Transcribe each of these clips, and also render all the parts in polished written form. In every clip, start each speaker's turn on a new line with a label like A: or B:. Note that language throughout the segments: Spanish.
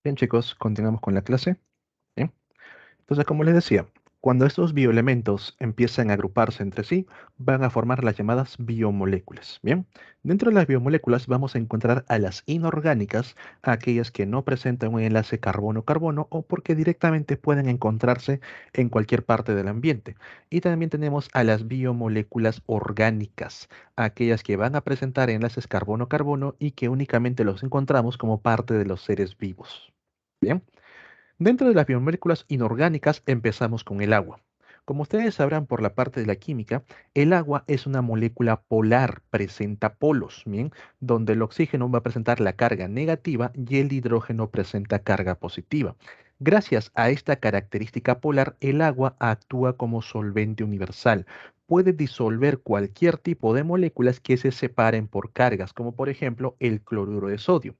A: Bien, chicos, continuamos con la clase. Bien. Entonces, como les decía, cuando estos bioelementos empiezan a agruparse entre sí, van a formar las llamadas biomoléculas. Bien, dentro de las biomoléculas vamos a encontrar a las inorgánicas, aquellas que no presentan un enlace carbono-carbono o porque directamente pueden encontrarse en cualquier parte del ambiente. Y también tenemos a las biomoléculas orgánicas, aquellas que van a presentar enlaces carbono-carbono y que únicamente los encontramos como parte de los seres vivos. Bien. Dentro de las biomoléculas inorgánicas empezamos con el agua. Como ustedes sabrán por la parte de la química, el agua es una molécula polar, presenta polos, ¿bien? Donde el oxígeno va a presentar la carga negativa y el hidrógeno presenta carga positiva. Gracias a esta característica polar, el agua actúa como solvente universal. Puede disolver cualquier tipo de moléculas que se separen por cargas, como por ejemplo el cloruro de sodio.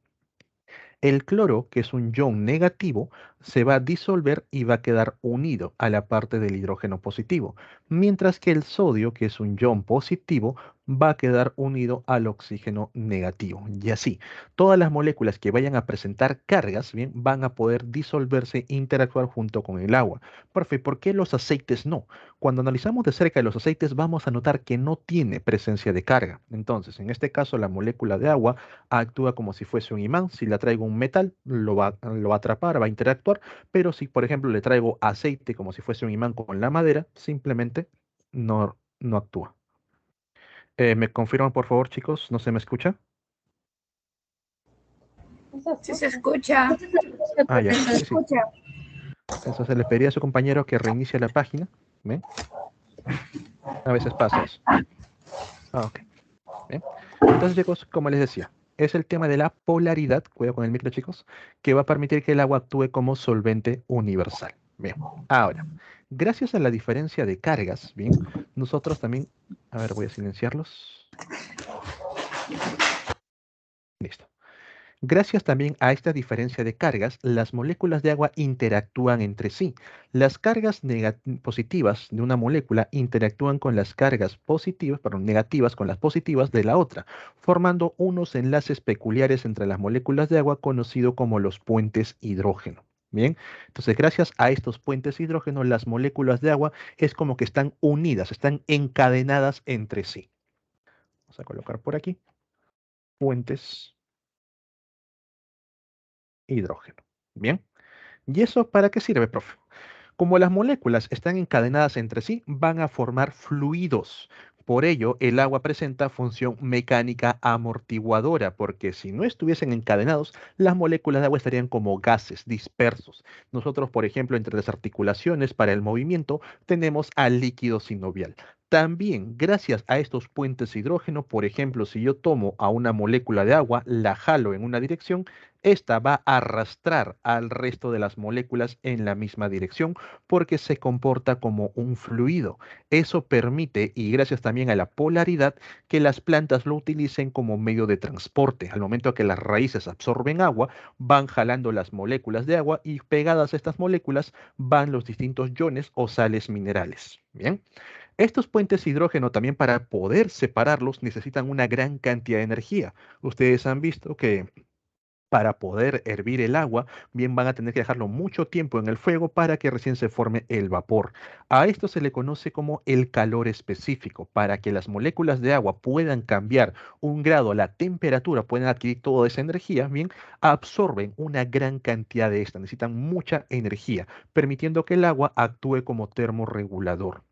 A: El cloro, que es un ion negativo, se va a disolver y va a quedar unido a la parte del hidrógeno positivo, mientras que el sodio, que es un ion positivo, va a quedar unido al oxígeno negativo. Y así, todas las moléculas que vayan a presentar cargas, bien, van a poder disolverse e interactuar junto con el agua. Profe, ¿por qué los aceites no? Cuando analizamos de cerca los aceites, vamos a notar que no tiene presencia de carga. Entonces, en este caso, la molécula de agua actúa como si fuese un imán. Si le traigo un metal, lo va a atrapar, va a interactuar, pero si, por ejemplo, le traigo aceite como si fuese un imán con la madera, simplemente no actúa. ¿Me confirman, por favor, chicos? ¿No se me escucha?
B: Si se escucha.
A: Ah, ya, sí, sí. Entonces le pediría a su compañero que reinicie la página. ¿Ven? A veces pasa eso. Ah, ok. Bien. Entonces, chicos, como les decía, es el tema de la polaridad, cuidado con el micro, chicos, que va a permitir que el agua actúe como solvente universal. Bien, ahora, gracias a la diferencia de cargas, bien, nosotros también, a ver, voy a silenciarlos. Listo. Gracias también a esta diferencia de cargas, las moléculas de agua interactúan entre sí. Las cargas positivas de una molécula interactúan con las cargas positivas, perdón, negativas con las positivas de la otra, formando unos enlaces peculiares entre las moléculas de agua conocidos como los puentes hidrógeno. Bien, entonces gracias a estos puentes hidrógeno, las moléculas de agua es como que están unidas, están encadenadas entre sí. Vamos a colocar por aquí puentes hidrógeno. Bien. ¿Y eso para qué sirve, profe? Como las moléculas están encadenadas entre sí, van a formar fluidos. Por ello, el agua presenta función mecánica amortiguadora, porque si no estuviesen encadenados, las moléculas de agua estarían como gases dispersos. Nosotros, por ejemplo, entre las articulaciones para el movimiento, tenemos al líquido sinovial. También, gracias a estos puentes de hidrógeno, por ejemplo, si yo tomo a una molécula de agua, la jalo en una dirección, esta va a arrastrar al resto de las moléculas en la misma dirección porque se comporta como un fluido. Eso permite, y gracias también a la polaridad, que las plantas lo utilicen como medio de transporte. Al momento que las raíces absorben agua, van jalando las moléculas de agua y pegadas a estas moléculas van los distintos iones o sales minerales. Bien. Estos puentes hidrógeno también para poder separarlos necesitan una gran cantidad de energía. Ustedes han visto que para poder hervir el agua, bien van a tener que dejarlo mucho tiempo en el fuego para que recién se forme el vapor. A esto se le conoce como el calor específico. Para que las moléculas de agua puedan cambiar un grado la temperatura, puedan adquirir toda esa energía, bien, absorben una gran cantidad de esta, necesitan mucha energía, permitiendo que el agua actúe como termorregulador.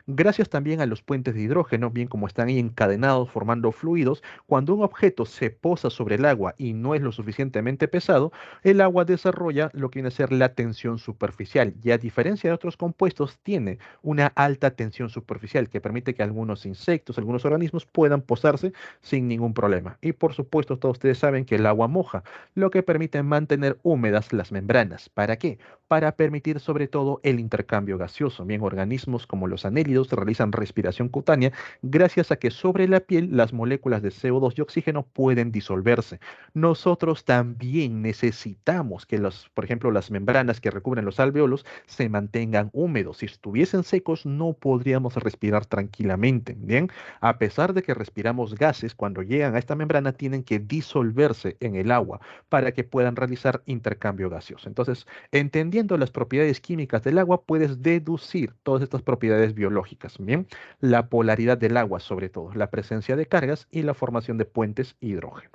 A: Gracias también a los puentes de hidrógeno, bien como están ahí encadenados formando fluidos, cuando un objeto se posa sobre el agua y no es lo suficientemente pesado, el agua desarrolla lo que viene a ser la tensión superficial y a diferencia de otros compuestos tiene una alta tensión superficial que permite que algunos insectos, algunos organismos puedan posarse sin ningún problema. Y por supuesto todos ustedes saben que el agua moja, lo que permite mantener húmedas las membranas. ¿Para qué? Para permitir sobre todo el intercambio gaseoso. Bien, organismos como los anélidos individuos realizan respiración cutánea gracias a que sobre la piel las moléculas de CO2 y oxígeno pueden disolverse. Nosotros también necesitamos que por ejemplo, las membranas que recubren los alveolos se mantengan húmedos. Si estuviesen secos, no podríamos respirar tranquilamente. Bien, a pesar de que respiramos gases, cuando llegan a esta membrana tienen que disolverse en el agua para que puedan realizar intercambio gaseoso. Entonces, entendiendo las propiedades químicas del agua, puedes deducir todas estas propiedades biológicas. Bien, la polaridad del agua, sobre todo, la presencia de cargas y la formación de puentes hidrógeno.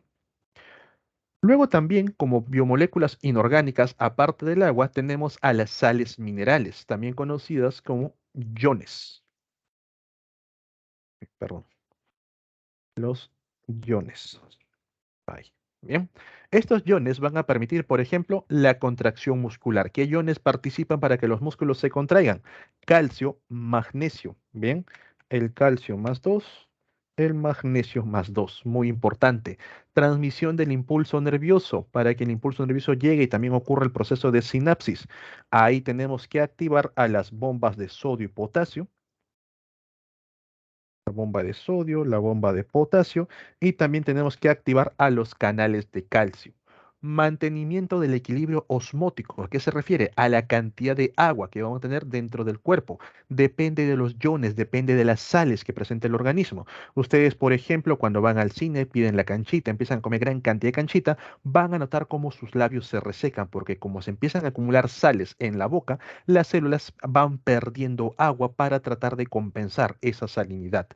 A: Luego también, como biomoléculas inorgánicas, aparte del agua, tenemos a las sales minerales, también conocidas como iones. Perdón, los iones. Ahí. Bien. Estos iones van a permitir, por ejemplo, la contracción muscular. ¿Qué iones participan para que los músculos se contraigan? Calcio, magnesio. Bien. El calcio más 2, el magnesio más 2. Muy importante. Transmisión del impulso nervioso. Para que el impulso nervioso llegue y también ocurra el proceso de sinapsis. Ahí tenemos que activar a las bombas de sodio y potasio, la bomba de sodio, la bomba de potasio y también tenemos que activar a los canales de calcio. Mantenimiento del equilibrio osmótico. ¿A qué se refiere? A la cantidad de agua que vamos a tener dentro del cuerpo. Depende de los iones, depende de las sales que presenta el organismo. Ustedes, por ejemplo, cuando van al cine, piden la canchita, empiezan a comer gran cantidad de canchita, van a notar cómo sus labios se resecan, porque como se empiezan a acumular sales en la boca, las células van perdiendo agua para tratar de compensar esa salinidad.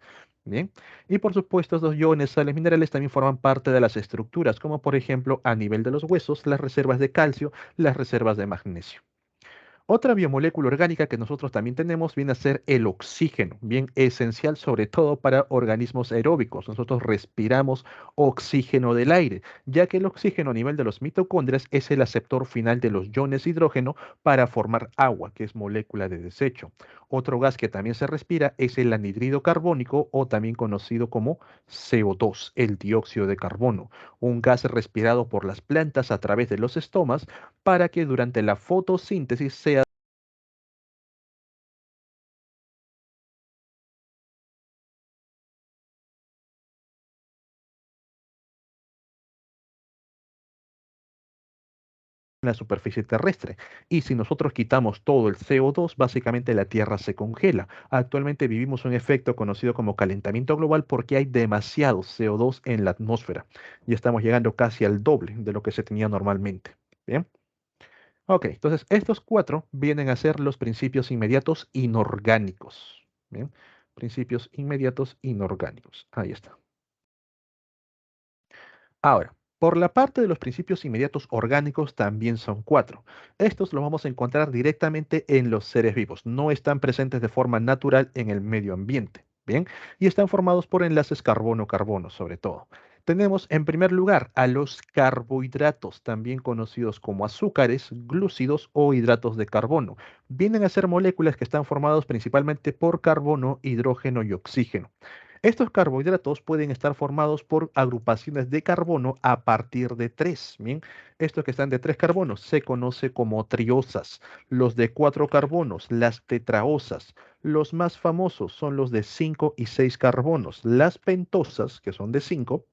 A: Bien, y por supuesto, estos iones, sales minerales también forman parte de las estructuras, como por ejemplo a nivel de los huesos, las reservas de calcio, las reservas de magnesio. Otra biomolécula orgánica que nosotros también tenemos viene a ser el oxígeno, bien esencial sobre todo para organismos aeróbicos. Nosotros respiramos oxígeno del aire, ya que el oxígeno a nivel de los mitocondrias es el aceptor final de los iones hidrógeno para formar agua, que es molécula de desecho. Otro gas que también se respira es el anhídrido carbónico o también conocido como CO2, el dióxido de carbono, un gas respirado por las plantas a través de los estomas para que durante la fotosíntesis sea en la superficie terrestre. Y si nosotros quitamos todo el CO2, básicamente la Tierra se congela. Actualmente vivimos un efecto conocido como calentamiento global porque hay demasiado CO2 en la atmósfera. Y estamos llegando casi al doble de lo que se tenía normalmente. Bien. Ok, entonces estos cuatro vienen a ser los principios inmediatos inorgánicos. Bien. Principios inmediatos inorgánicos. Ahí está. Ahora, por la parte de los principios inmediatos orgánicos también son cuatro. Estos los vamos a encontrar directamente en los seres vivos. No están presentes de forma natural en el medio ambiente. Bien, y están formados por enlaces carbono-carbono, sobre todo. Tenemos en primer lugar a los carbohidratos, también conocidos como azúcares, glúcidos o hidratos de carbono. Vienen a ser moléculas que están formadas principalmente por carbono, hidrógeno y oxígeno. Estos carbohidratos pueden estar formados por agrupaciones de carbono a partir de tres. Bien, estos que están de tres carbonos se conoce como triosas. Los de cuatro carbonos, las tetraosas. Los más famosos son los de 5 y 6 carbonos. Las pentosas, que son de 5.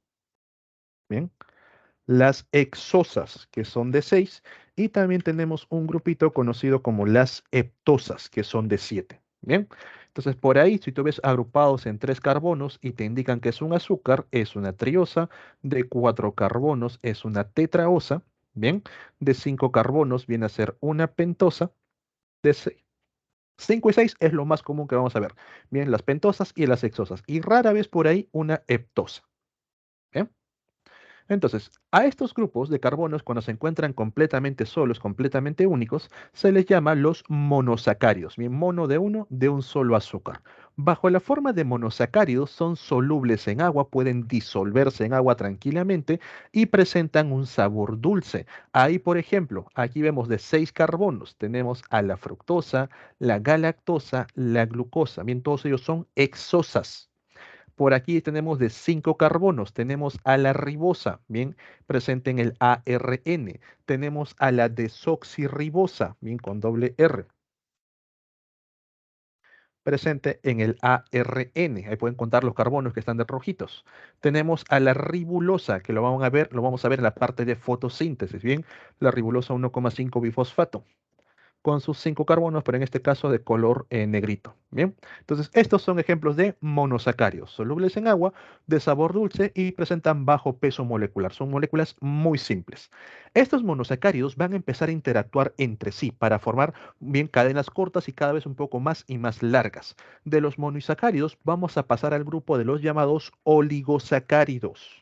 A: Bien, las hexosas, que son de 6, y también tenemos un grupito conocido como las heptosas, que son de 7. Bien, entonces por ahí, si tú ves agrupados en tres carbonos y te indican que es un azúcar, es una triosa, de 4 carbonos es una tetraosa, bien, de 5 carbonos viene a ser una pentosa, de 5 y 6 es lo más común que vamos a ver. Bien, las pentosas y las hexosas, y rara vez por ahí una heptosa. Bien. Entonces, a estos grupos de carbonos, cuando se encuentran completamente solos, completamente únicos, se les llama los monosacáridos. Bien, mono de un solo azúcar. Bajo la forma de monosacáridos, son solubles en agua, pueden disolverse en agua tranquilamente y presentan un sabor dulce. Ahí, por ejemplo, aquí vemos de 6 carbonos, tenemos a la fructosa, la galactosa, la glucosa. Bien, todos ellos son hexosas. Por aquí tenemos de 5 carbonos, tenemos a la ribosa, bien, presente en el ARN. Tenemos a la desoxirribosa, bien, con doble R. presente en el ARN. Ahí pueden contar los carbonos que están de rojitos. Tenemos a la ribulosa, que lo vamos a ver en la parte de fotosíntesis, ¿bien? La ribulosa 1,5 bifosfato con sus 5 carbonos, pero en este caso de color negrito. Bien, entonces estos son ejemplos de monosacáridos, solubles en agua, de sabor dulce y presentan bajo peso molecular. Son moléculas muy simples. Estos monosacáridos van a empezar a interactuar entre sí para formar bien cadenas cortas y cada vez un poco más y más largas. De los monosacáridos vamos a pasar al grupo de los llamados oligosacáridos.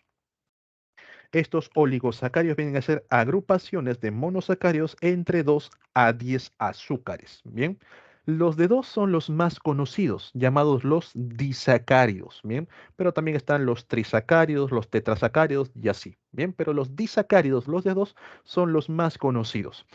A: Estos oligosacáridos vienen a ser agrupaciones de monosacáridos entre 2 a 10 azúcares. Bien, los de 2 son los más conocidos, llamados los disacáridos. Bien, pero también están los trisacáridos, los tetrasacáridos y así. Bien, pero los disacáridos, los de 2, son los más conocidos.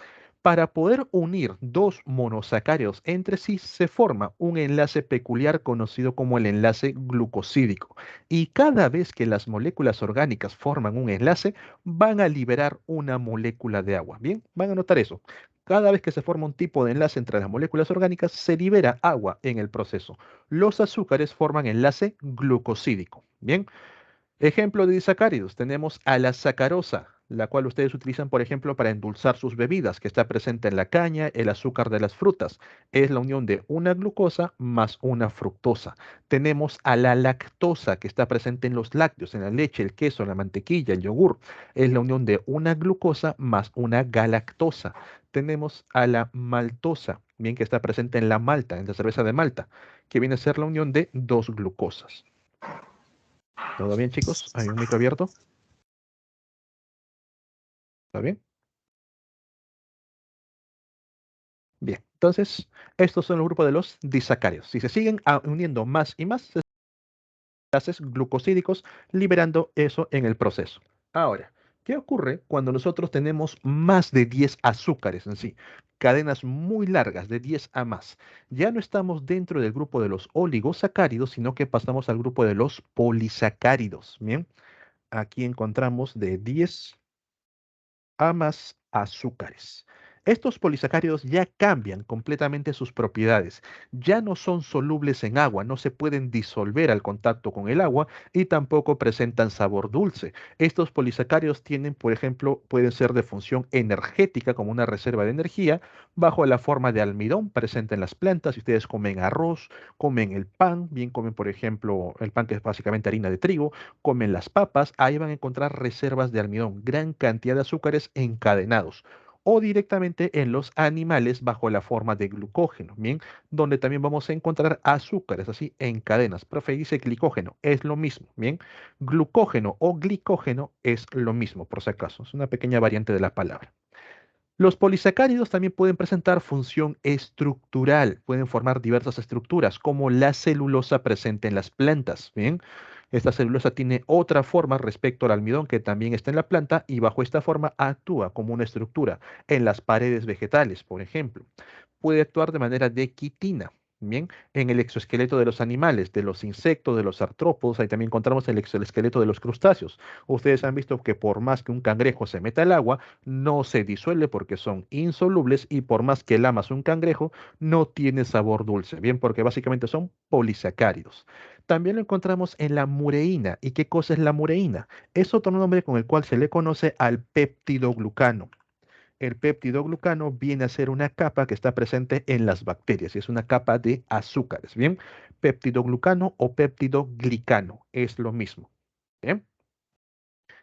A: Para poder unir dos monosacáridos entre sí se forma un enlace peculiar conocido como el enlace glucosídico. Y cada vez que las moléculas orgánicas forman un enlace, van a liberar una molécula de agua. Bien, van a notar eso. Cada vez que se forma un tipo de enlace entre las moléculas orgánicas, se libera agua en el proceso. Los azúcares forman enlace glucosídico. Bien, ejemplo de disacáridos, tenemos a la sacarosa, la cual ustedes utilizan, por ejemplo, para endulzar sus bebidas, que está presente en la caña, el azúcar de las frutas. Es la unión de una glucosa más una fructosa. Tenemos a la lactosa, que está presente en los lácteos, en la leche, el queso, la mantequilla, el yogur. Es la unión de una glucosa más una galactosa. Tenemos a la maltosa, bien que está presente en la malta, en la cerveza de Malta, que viene a ser la unión de dos glucosas. ¿Todo bien, chicos? ¿Hay un micro abierto? ¿Está bien? Bien. Entonces, estos son los grupos de los disacáridos. Si se siguen uniendo más y más, se enlaces glucosídicos, liberando eso en el proceso. Ahora, ¿qué ocurre cuando nosotros tenemos más de 10 azúcares en sí? Cadenas muy largas, de 10 a más. Ya no estamos dentro del grupo de los oligosacáridos, sino que pasamos al grupo de los polisacáridos. Bien, aquí encontramos de 10 a más azúcares. Estos polisacáridos ya cambian completamente sus propiedades. Ya no son solubles en agua, no se pueden disolver al contacto con el agua y tampoco presentan sabor dulce. Estos polisacáridos tienen, por ejemplo, pueden ser de función energética como una reserva de energía bajo la forma de almidón presente en las plantas. Si ustedes comen arroz, comen el pan, bien comen, por ejemplo, el pan que es básicamente harina de trigo, comen las papas, ahí van a encontrar reservas de almidón, gran cantidad de azúcares encadenados. O directamente en los animales bajo la forma de glucógeno, ¿bien? Donde también vamos a encontrar azúcares así en cadenas. Profe dice glicógeno, es lo mismo, ¿bien? Glucógeno o glicógeno es lo mismo, por si acaso. Es una pequeña variante de la palabra. Los polisacáridos también pueden presentar función estructural, pueden formar diversas estructuras, como la celulosa presente en las plantas. Bien, esta celulosa tiene otra forma respecto al almidón que también está en la planta y bajo esta forma actúa como una estructura en las paredes vegetales, por ejemplo. Puede actuar de manera de quitina. Bien, en el exoesqueleto de los animales, de los insectos, de los artrópodos, ahí también encontramos el exoesqueleto de los crustáceos. Ustedes han visto que por más que un cangrejo se meta al agua, no se disuelve porque son insolubles y por más que lamas un cangrejo, no tiene sabor dulce. Bien, porque básicamente son polisacáridos. También lo encontramos en la mureína. ¿Y qué cosa es la mureína? Es otro nombre con el cual se le conoce al peptidoglucano. El peptidoglucano viene a ser una capa que está presente en las bacterias y es una capa de azúcares. Bien, peptidoglucano o peptidoglicano es lo mismo. Bien.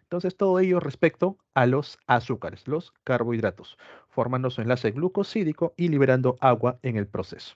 A: Entonces, todo ello respecto a los azúcares, los carbohidratos, formando su enlace glucosídico y liberando agua en el proceso.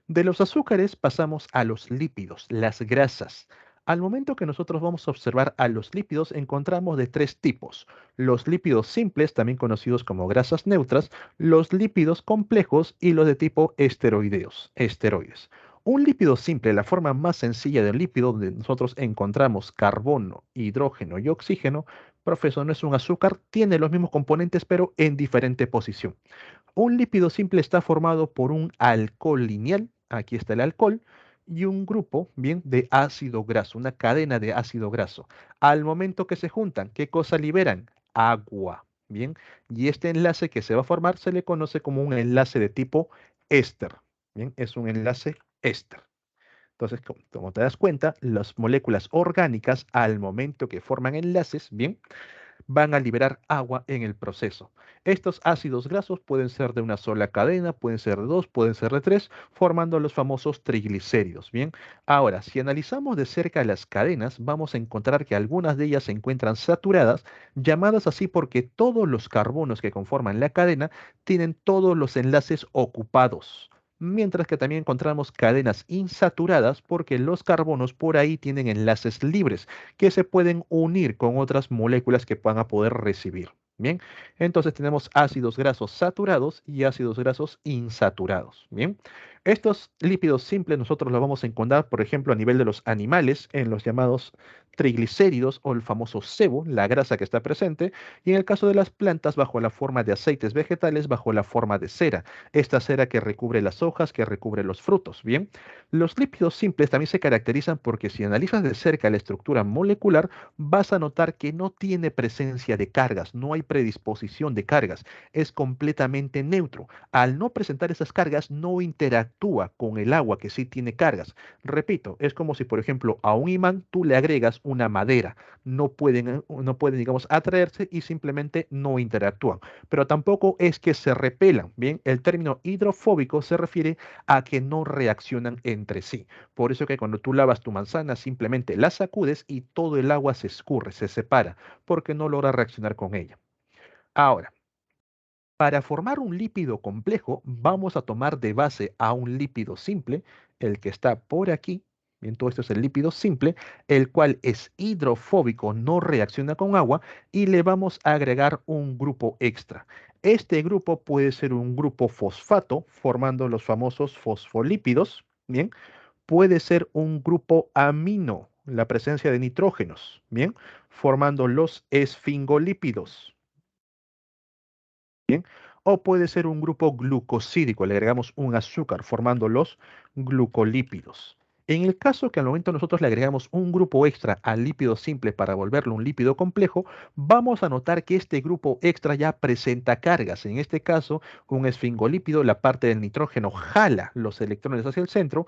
A: De los azúcares pasamos a los lípidos, las grasas. Al momento que nosotros vamos a observar a los lípidos, encontramos de tres tipos. Los lípidos simples, también conocidos como grasas neutras, los lípidos complejos y los de tipo esteroides. Un lípido simple, la forma más sencilla del lípido, donde nosotros encontramos carbono, hidrógeno y oxígeno, profesor, no es un azúcar, tiene los mismos componentes pero en diferente posición. Un lípido simple está formado por un alcohol lineal, aquí está el alcohol, y un grupo, bien, de ácido graso, una cadena de ácido graso. Al momento que se juntan, ¿qué cosa liberan? Agua, bien, y este enlace que se va a formar se le conoce como un enlace de tipo éster, bien, es un enlace éster. Entonces, como te das cuenta, las moléculas orgánicas, al momento que forman enlaces, bien, van a liberar agua en el proceso. Estos ácidos grasos pueden ser de una sola cadena, pueden ser de dos, pueden ser de tres, formando los famosos triglicéridos. Bien, ahora, si analizamos de cerca las cadenas, vamos a encontrar que algunas de ellas se encuentran saturadas, llamadas así porque todos los carbonos que conforman la cadena tienen todos los enlaces ocupados. Mientras que también encontramos cadenas insaturadas porque los carbonos por ahí tienen enlaces libres que se pueden unir con otras moléculas que van a poder recibir. Bien, entonces tenemos ácidos grasos saturados y ácidos grasos insaturados. Bien, estos lípidos simples nosotros los vamos a encontrar, por ejemplo, a nivel de los animales, en los llamados triglicéridos o el famoso sebo, la grasa que está presente, y en el caso de las plantas, bajo la forma de aceites vegetales, bajo la forma de cera, esta cera que recubre las hojas, que recubre los frutos. Bien, los lípidos simples también se caracterizan porque si analizas de cerca la estructura molecular, vas a notar que no tiene presencia de cargas, no hay predisposición de cargas, es completamente neutro. Al no presentar esas cargas, no interactúa con el agua que sí tiene cargas. Repito, es como si, por ejemplo, a un imán tú le agregas una madera. No pueden, digamos, atraerse y simplemente no interactúan. Pero tampoco es que se repelan. Bien, el término hidrofóbico se refiere a que no reaccionan entre sí. Por eso que cuando tú lavas tu manzana, simplemente la sacudes y todo el agua se escurre, se separa, porque no logra reaccionar con ella. Ahora, para formar un lípido complejo, vamos a tomar de base a un lípido simple, el que está por aquí. Bien, todo esto es el lípido simple, el cual es hidrofóbico, no reacciona con agua, y le vamos a agregar un grupo extra. Este grupo puede ser un grupo fosfato, formando los famosos fosfolípidos. Bien, puede ser un grupo amino, la presencia de nitrógenos. Bien, formando los esfingolípidos. Bien, o puede ser un grupo glucosídico, le agregamos un azúcar formando los glucolípidos. En el caso que al momento nosotros le agregamos un grupo extra al lípido simple para volverlo un lípido complejo, vamos a notar que este grupo extra ya presenta cargas. En este caso, un esfingolípido, la parte del nitrógeno jala los electrones hacia el centro,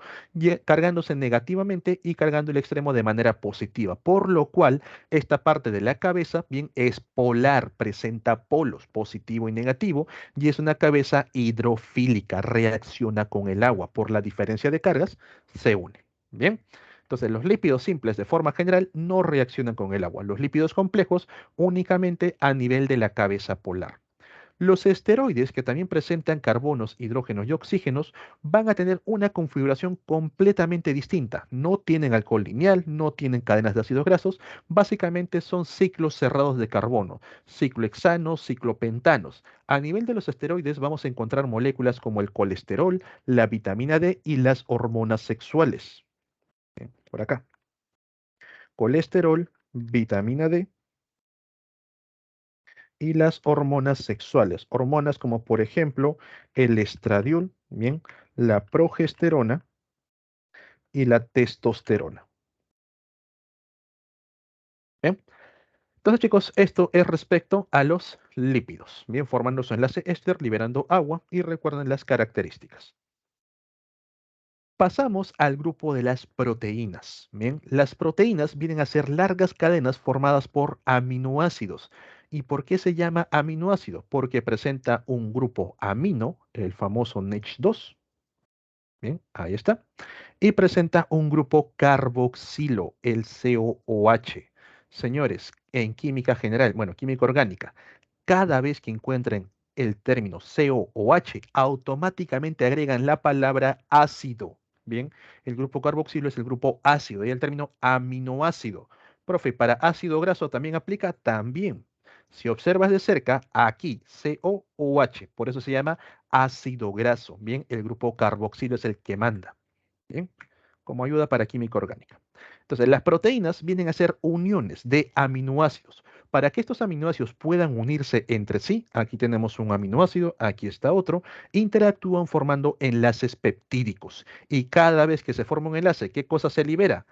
A: cargándose negativamente y cargando el extremo de manera positiva, por lo cual esta parte de la cabeza, bien, es polar, presenta polos, positivo y negativo, y es una cabeza hidrofílica, reacciona con el agua. Por la diferencia de cargas, se une. Bien, entonces los lípidos simples de forma general no reaccionan con el agua. Los lípidos complejos únicamente a nivel de la cabeza polar. Los esteroides, que también presentan carbonos, hidrógenos y oxígenos, van a tener una configuración completamente distinta. No tienen alcohol lineal, no tienen cadenas de ácidos grasos, básicamente son ciclos cerrados de carbono, ciclohexanos, ciclopentanos. A nivel de los esteroides vamos a encontrar moléculas como el colesterol, la vitamina D y las hormonas sexuales. Bien, por acá. Colesterol, vitamina D y las hormonas sexuales. Hormonas como por ejemplo el estradiol, bien, la progesterona y la testosterona. Bien. Entonces, chicos, esto es respecto a los lípidos. Bien, formando su enlace éster, liberando agua y recuerden las características. Pasamos al grupo de las proteínas. Bien, las proteínas vienen a ser largas cadenas formadas por aminoácidos. ¿Y por qué se llama aminoácido? Porque presenta un grupo amino, el famoso NH2. Bien, ahí está. Y presenta un grupo carboxilo, el COOH. Señores, en química general, bueno, química orgánica, cada vez que encuentren el término COOH, automáticamente agregan la palabra ácido. Bien, el grupo carboxilo es el grupo ácido y el término aminoácido. Profe, para ácido graso también aplica también. Si observas de cerca, aquí COOH, por eso se llama ácido graso. Bien, el grupo carboxilo es el que manda. Bien, como ayuda para química orgánica. Entonces, las proteínas vienen a ser uniones de aminoácidos. Para que estos aminoácidos puedan unirse entre sí, aquí tenemos un aminoácido, aquí está otro, interactúan formando enlaces peptídicos. Y cada vez que se forma un enlace, ¿qué cosa se libera?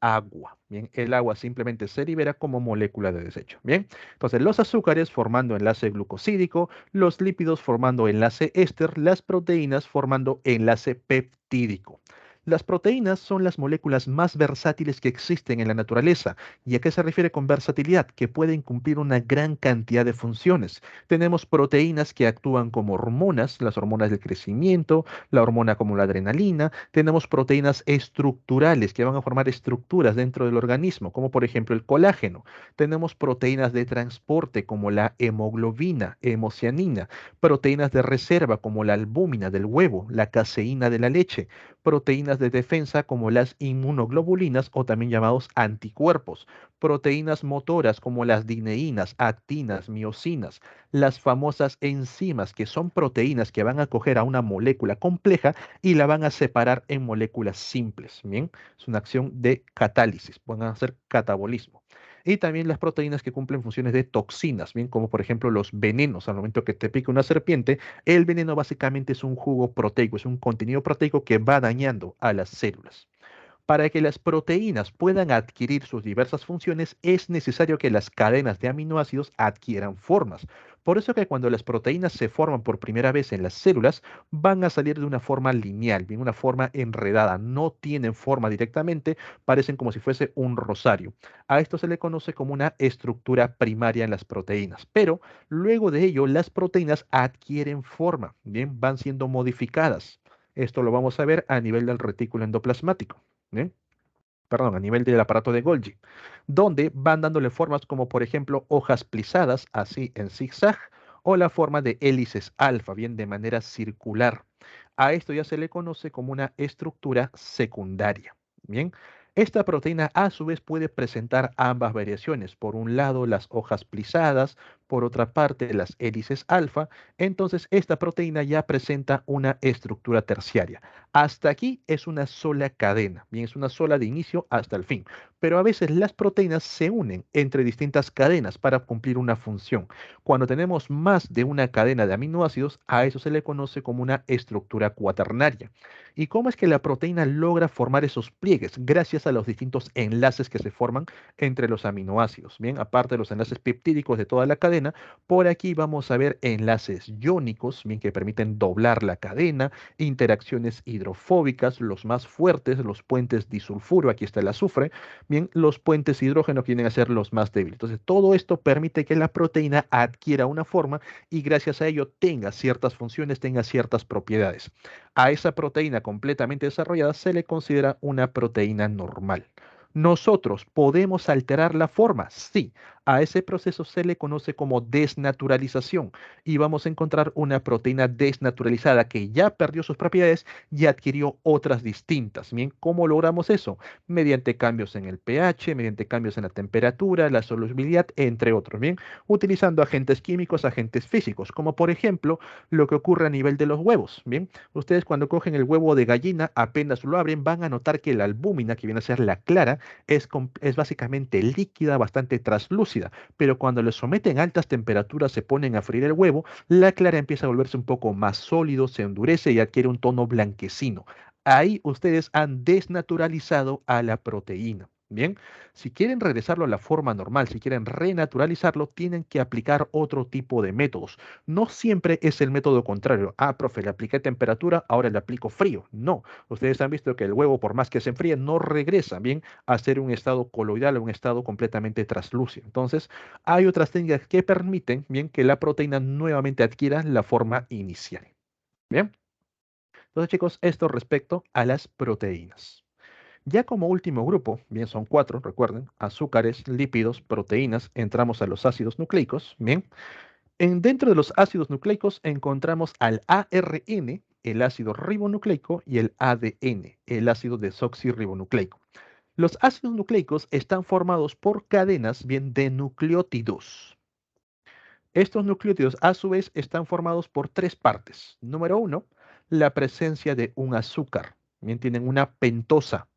A: Agua. Bien, el agua simplemente se libera como molécula de desecho. Bien, entonces los azúcares formando enlace glucosídico, los lípidos formando enlace éster, las proteínas formando enlace peptídico. Las proteínas son las moléculas más versátiles que existen en la naturaleza. ¿Y a qué se refiere con versatilidad? Que pueden cumplir una gran cantidad de funciones. Tenemos proteínas que actúan como hormonas, las hormonas del crecimiento, la hormona como la adrenalina. Tenemos proteínas estructurales que van a formar estructuras dentro del organismo, como por ejemplo el colágeno. Tenemos proteínas de transporte como la hemoglobina, hemocianina, proteínas de reserva como la albúmina del huevo, la caseína de la leche, proteínas de defensa como las inmunoglobulinas o también llamados anticuerpos, proteínas motoras como las dineínas, actinas, miosinas, las famosas enzimas que son proteínas que van a coger a una molécula compleja y la van a separar en moléculas simples. Bien, es una acción de catálisis, van a hacer catabolismo. Y también las proteínas que cumplen funciones de toxinas, bien, como por ejemplo los venenos. Al momento que te pica una serpiente, el veneno básicamente es un jugo proteico, es un contenido proteico que va dañando a las células. Para que las proteínas puedan adquirir sus diversas funciones, es necesario que las cadenas de aminoácidos adquieran formas. Por eso que cuando las proteínas se forman por primera vez en las células, van a salir de una forma lineal, bien, una forma enredada. No tienen forma directamente, parecen como si fuese un rosario. A esto se le conoce como una estructura primaria en las proteínas. Pero luego de ello, las proteínas adquieren forma, bien, van siendo modificadas. Esto lo vamos a ver a nivel del retículo endoplasmático. ¿Eh? Perdón, a nivel del aparato de Golgi, donde van dándole formas como por ejemplo hojas plisadas, así en zigzag, o la forma de hélices alfa, bien de manera circular. A esto ya se le conoce como una estructura secundaria. Bien, esta proteína a su vez puede presentar ambas variaciones. Por un lado, las hojas plisadas, por otra parte, las hélices alfa. Entonces, esta proteína ya presenta una estructura terciaria. Hasta aquí es una sola cadena, bien, es una sola de inicio hasta el fin. Pero a veces las proteínas se unen entre distintas cadenas para cumplir una función. Cuando tenemos más de una cadena de aminoácidos, a eso se le conoce como una estructura cuaternaria. ¿Y cómo es que la proteína logra formar esos pliegues? Gracias a los distintos enlaces que se forman entre los aminoácidos. Bien, aparte de los enlaces peptídicos de toda la cadena, por aquí vamos a ver enlaces iónicos, bien, que permiten doblar la cadena, interacciones hidrofóbicas, los más fuertes, los puentes disulfuro, aquí está el azufre, bien, los puentes hidrógeno vienen a ser los más débiles. Entonces, todo esto permite que la proteína adquiera una forma y gracias a ello tenga ciertas funciones, tenga ciertas propiedades. A esa proteína completamente desarrollada se le considera una proteína normal. ¿Nosotros podemos alterar la forma? Sí. A ese proceso se le conoce como desnaturalización y vamos a encontrar una proteína desnaturalizada que ya perdió sus propiedades y adquirió otras distintas. Bien, ¿cómo logramos eso? Mediante cambios en el pH, mediante cambios en la temperatura, la solubilidad, entre otros. Bien, utilizando agentes químicos, agentes físicos, como por ejemplo lo que ocurre a nivel de los huevos. Bien, ustedes cuando cogen el huevo de gallina, apenas lo abren, van a notar que la albúmina, que viene a ser la clara, es básicamente líquida, bastante translúcida, pero cuando le someten a altas temperaturas, se ponen a freír el huevo, la clara empieza a volverse un poco más sólido, se endurece y adquiere un tono blanquecino. Ahí ustedes han desnaturalizado a la proteína. Bien, si quieren regresarlo a la forma normal, si quieren renaturalizarlo, tienen que aplicar otro tipo de métodos. No siempre es el método contrario. Ah, profe, le apliqué temperatura, ahora le aplico frío. No, ustedes han visto que el huevo, por más que se enfríe, no regresa bien a ser un estado coloidal, un estado completamente translúcido. Entonces, hay otras técnicas que permiten bien que la proteína nuevamente adquiera la forma inicial. Bien. Entonces, chicos, esto respecto a las proteínas. Ya como último grupo, bien son cuatro, recuerden, azúcares, lípidos, proteínas, entramos a los ácidos nucleicos. Bien, dentro de los ácidos nucleicos encontramos al ARN, el ácido ribonucleico, y el ADN, el ácido desoxirribonucleico. Los ácidos nucleicos están formados por cadenas bien de nucleótidos. Estos nucleótidos a su vez están formados por tres partes. Número uno, la presencia de un azúcar. Bien, tienen una pentosa.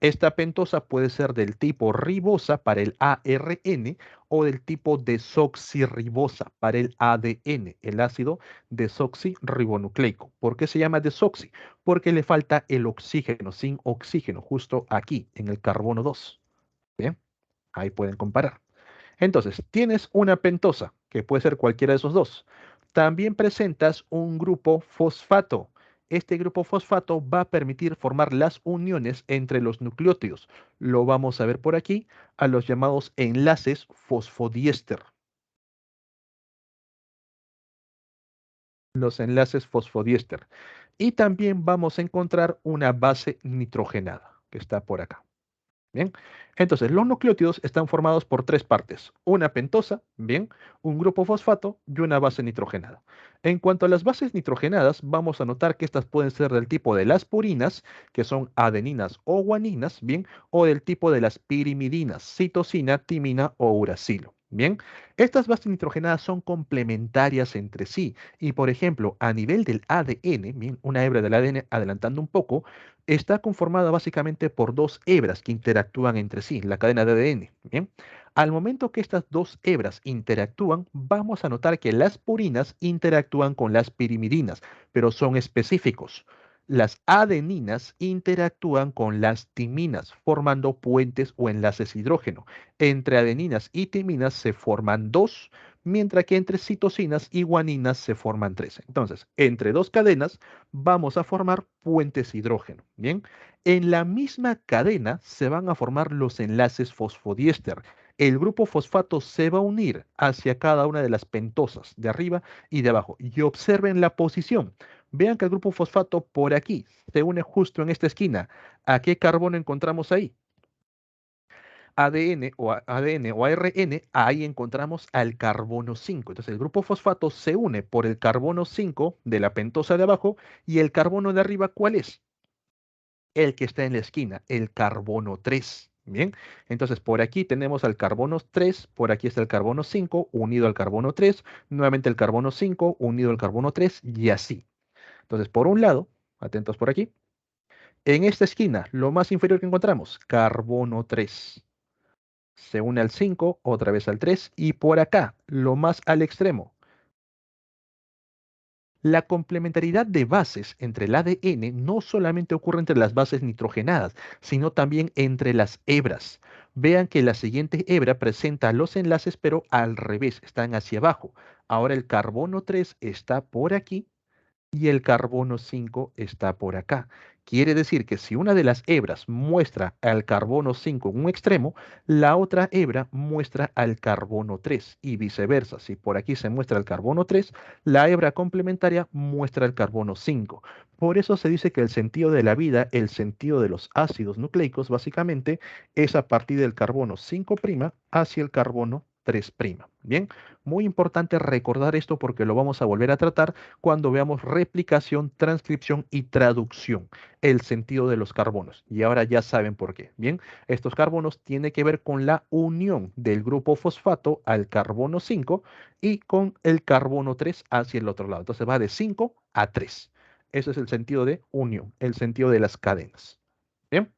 A: Esta pentosa puede ser del tipo ribosa para el ARN o del tipo desoxirribosa para el ADN, el ácido desoxirribonucleico. ¿Por qué se llama desoxi? Porque le falta el oxígeno, sin oxígeno, justo aquí, en el carbono 2. Bien, ahí pueden comparar. Entonces, tienes una pentosa, que puede ser cualquiera de esos dos. También presentas un grupo fosfato. este grupo fosfato va a permitir formar las uniones entre los nucleótidos. Lo vamos a ver por aquí, a los llamados enlaces fosfodiéster. Los enlaces fosfodiéster. Y también vamos a encontrar una base nitrogenada, que está por acá. Bien, entonces los nucleótidos están formados por tres partes, una pentosa, bien, un grupo fosfato y una base nitrogenada. En cuanto a las bases nitrogenadas, vamos a notar que estas pueden ser del tipo de las purinas, que son adeninas o guaninas, bien, o del tipo de las pirimidinas, citosina, timina o uracilo. Bien, estas bases nitrogenadas son complementarias entre sí y, por ejemplo, a nivel del ADN, bien, una hebra del ADN adelantando un poco, está conformada básicamente por dos hebras que interactúan entre sí, la cadena de ADN. Bien, al momento que estas dos hebras interactúan, vamos a notar que las purinas interactúan con las pirimidinas, pero son específicos. Las adeninas interactúan con las timinas, formando puentes o enlaces hidrógeno. Entre adeninas y timinas se forman dos, mientras que entre citosinas y guaninas se forman tres. Entonces, entre dos cadenas vamos a formar puentes hidrógeno. Bien, en la misma cadena se van a formar los enlaces fosfodiéster. El grupo fosfato se va a unir hacia cada una de las pentosas de arriba y de abajo. Y observen la posición. Vean que el grupo fosfato por aquí se une justo en esta esquina. ¿A qué carbono encontramos ahí? ADN o ARN, ahí encontramos al carbono 5. Entonces el grupo fosfato se une por el carbono 5 de la pentosa de abajo y el carbono de arriba, ¿cuál es? El que está en la esquina, el carbono 3. Bien, entonces por aquí tenemos al carbono 3, por aquí está el carbono 5 unido al carbono 3, nuevamente el carbono 5 unido al carbono 3 y así. Entonces por un lado, atentos por aquí, en esta esquina, lo más inferior que encontramos, carbono 3. Se une al 5, otra vez al 3 y por acá, lo más al extremo. La complementariedad de bases entre el ADN no solamente ocurre entre las bases nitrogenadas, sino también entre las hebras. Vean que la siguiente hebra presenta los enlaces, pero al revés, están hacia abajo. Ahora el carbono 3 está por aquí y el carbono 5 está por acá. Quiere decir que si una de las hebras muestra al carbono 5 en un extremo, la otra hebra muestra al carbono 3 y viceversa. Si por aquí se muestra el carbono 3, la hebra complementaria muestra el carbono 5. Por eso se dice que el sentido de la vida, el sentido de los ácidos nucleicos, básicamente es a partir del carbono 5' hacia el carbono 3'. Bien, muy importante recordar esto porque lo vamos a volver a tratar cuando veamos replicación, transcripción y traducción, el sentido de los carbonos. Y ahora ya saben por qué. Bien, estos carbonos tienen que ver con la unión del grupo fosfato al carbono 5 y con el carbono 3 hacia el otro lado. Entonces va de 5 a 3. Ese es el sentido de unión, el sentido de las cadenas. Bien.